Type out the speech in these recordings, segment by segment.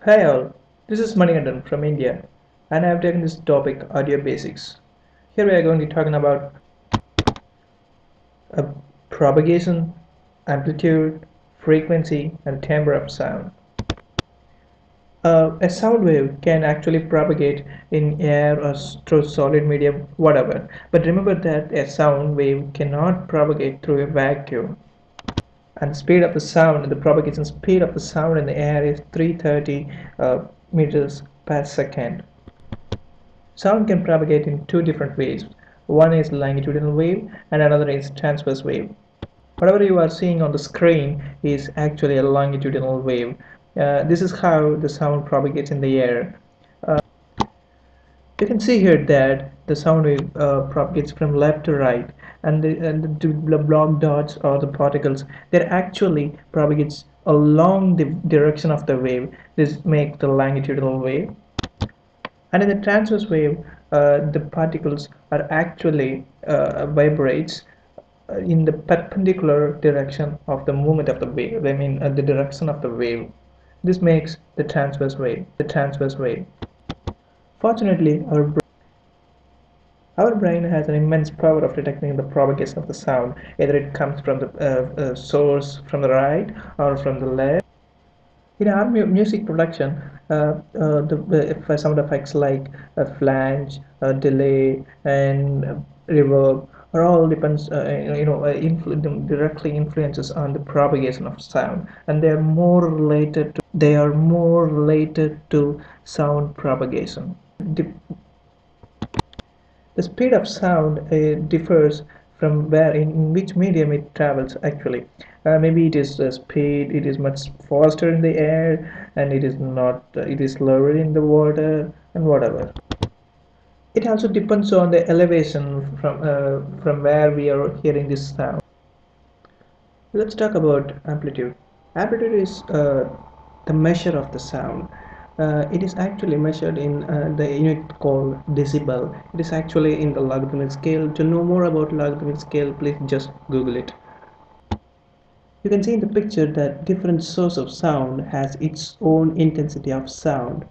Hi all, this is Manikandan from India and I have taken this topic audio basics. Here we are going to be talking about uh, propagation, amplitude, frequency and timbre of sound. A sound wave can actually propagate in air or through solid medium, whatever. But remember that a sound wave cannot propagate through a vacuum. And the speed of the sound, the propagation speed of the sound in the air is 330 meters per second. Sound can propagate in two different ways. One is longitudinal wave and another is transverse wave. Whatever you are seeing on the screen is actually a longitudinal wave. This is how the sound propagates in the air. Uh, you can see here that the sound wave propagates from left to right, and the block dots or the particles that actually propagates along the direction of the wave. This makes the longitudinal wave. And in the transverse wave, the particles are actually vibrates in the perpendicular direction of the movement of the wave. I mean, the direction of the wave. This makes the transverse wave. The transverse wave. Fortunately, our brain has an immense power of detecting the propagation of the sound, either it comes from the source from the right or from the left. In our music production, the sound effects like flange, delay, and reverb are all depends, directly influences on the propagation of sound, and they are more related to sound propagation. The speed of sound differs from where in which medium it travels actually. Maybe it is speed, it is much faster in the air, and it is not, it is slower in the water, and whatever. It also depends on the elevation from where we are hearing this sound. Let's talk about amplitude. Amplitude is the measure of the sound. It is actually measured in the unit called decibel. It is actually in the logarithmic scale. To know more about logarithmic scale, please just Google it. You can see in the picture that different source of sound has its own intensity of sound.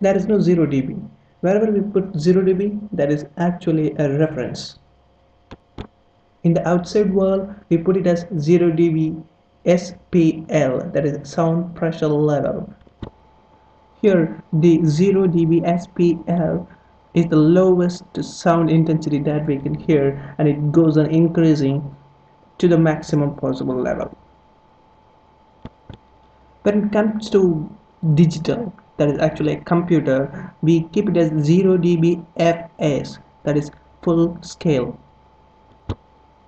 There is no 0 dB. Wherever we put 0 dB, that is actually a reference. In the outside world, we put it as 0 dB SPL, that is sound pressure level. Here, the 0 dB SPL is the lowest sound intensity that we can hear, and it goes on increasing to the maximum possible level. When it comes to digital, that is actually a computer, we keep it as 0 dB FS, that is full scale.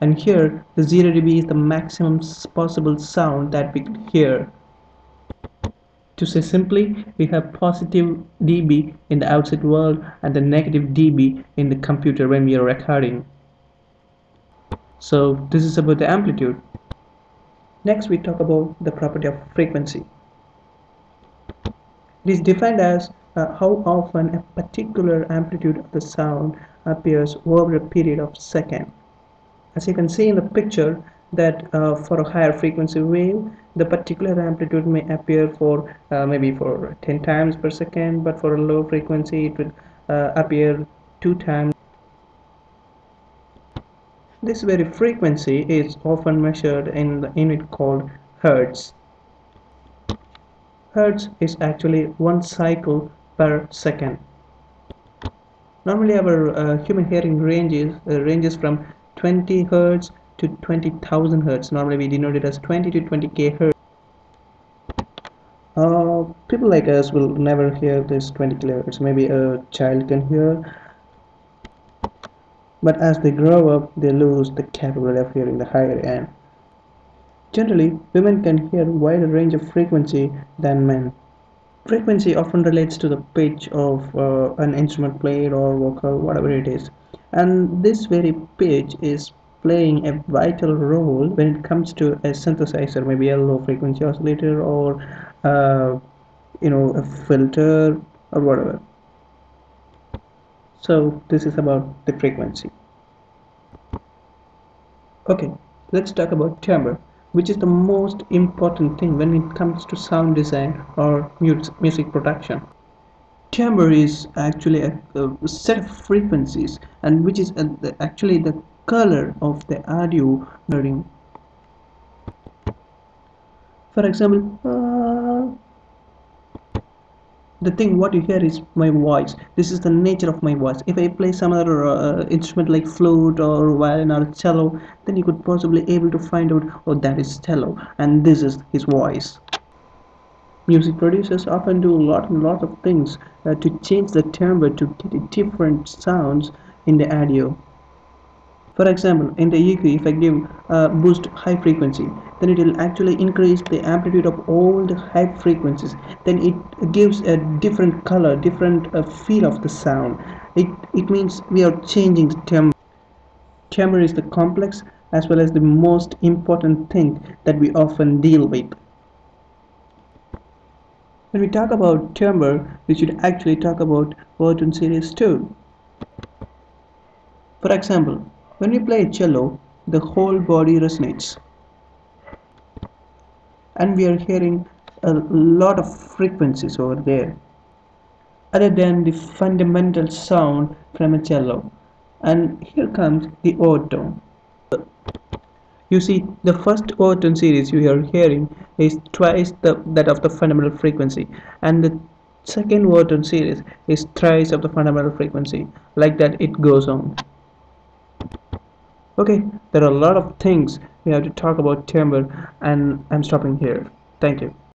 And here the 0 dB is the maximum possible sound that we can hear. To say simply, we have positive dB in the outside world and the negative dB in the computer when we are recording. So this is about the amplitude. Next we talk about the property of frequency. It is defined as how often a particular amplitude of the sound appears over a period of seconds. As you can see in the picture that for a higher frequency wave, the particular amplitude may appear for maybe for 10 times per second, but for a low frequency it will appear 2 times. This very frequency is often measured in the unit called hertz. Hertz is actually 1 cycle per second. Normally our human hearing ranges from 20 hertz to 20,000 hertz. Normally we denote it as 20 to 20k hertz. People like us will never hear this 20 kilohertz. Maybe a child can hear, but as they grow up, they lose the capability of hearing the higher end. Generally, women can hear a wider range of frequency than men. Frequency often relates to the pitch of an instrument played or vocal, whatever it is. And this very pitch is playing a vital role when it comes to a synthesizer, maybe a low frequency oscillator or a filter or whatever. So this is about the frequency. Okay, let's talk about timbre. which is the most important thing when it comes to sound design or music production. Timbre is actually a set of frequencies, and which is actually the color of the audio hearing. For example, the thing what you hear is my voice. This is the nature of my voice. If I play some other instrument like flute or violin or cello, then you could possibly able to find out, oh, that is cello and this is his voice. Music producers often do a lot of things to change the timbre to get different sounds in the audio. For example, in the EQ, if I give boost high frequency, then it will actually increase the amplitude of all the high frequencies. Then it gives a different color, different feel of the sound. It means we are changing the timbre. Timbre is the complex as well as the most important thing that we often deal with. When we talk about timbre, we should actually talk about Overtone series too. For example, when we play a cello, the whole body resonates, and we are hearing a lot of frequencies over there, other than the fundamental sound from a cello. And here comes the overtone. You see, the first overtone series you are hearing is twice that of the fundamental frequency, and the second overtone series is thrice of the fundamental frequency. Like that, it goes on. Okay, there are a lot of things we have to talk about timbre, and I'm stopping here. Thank you.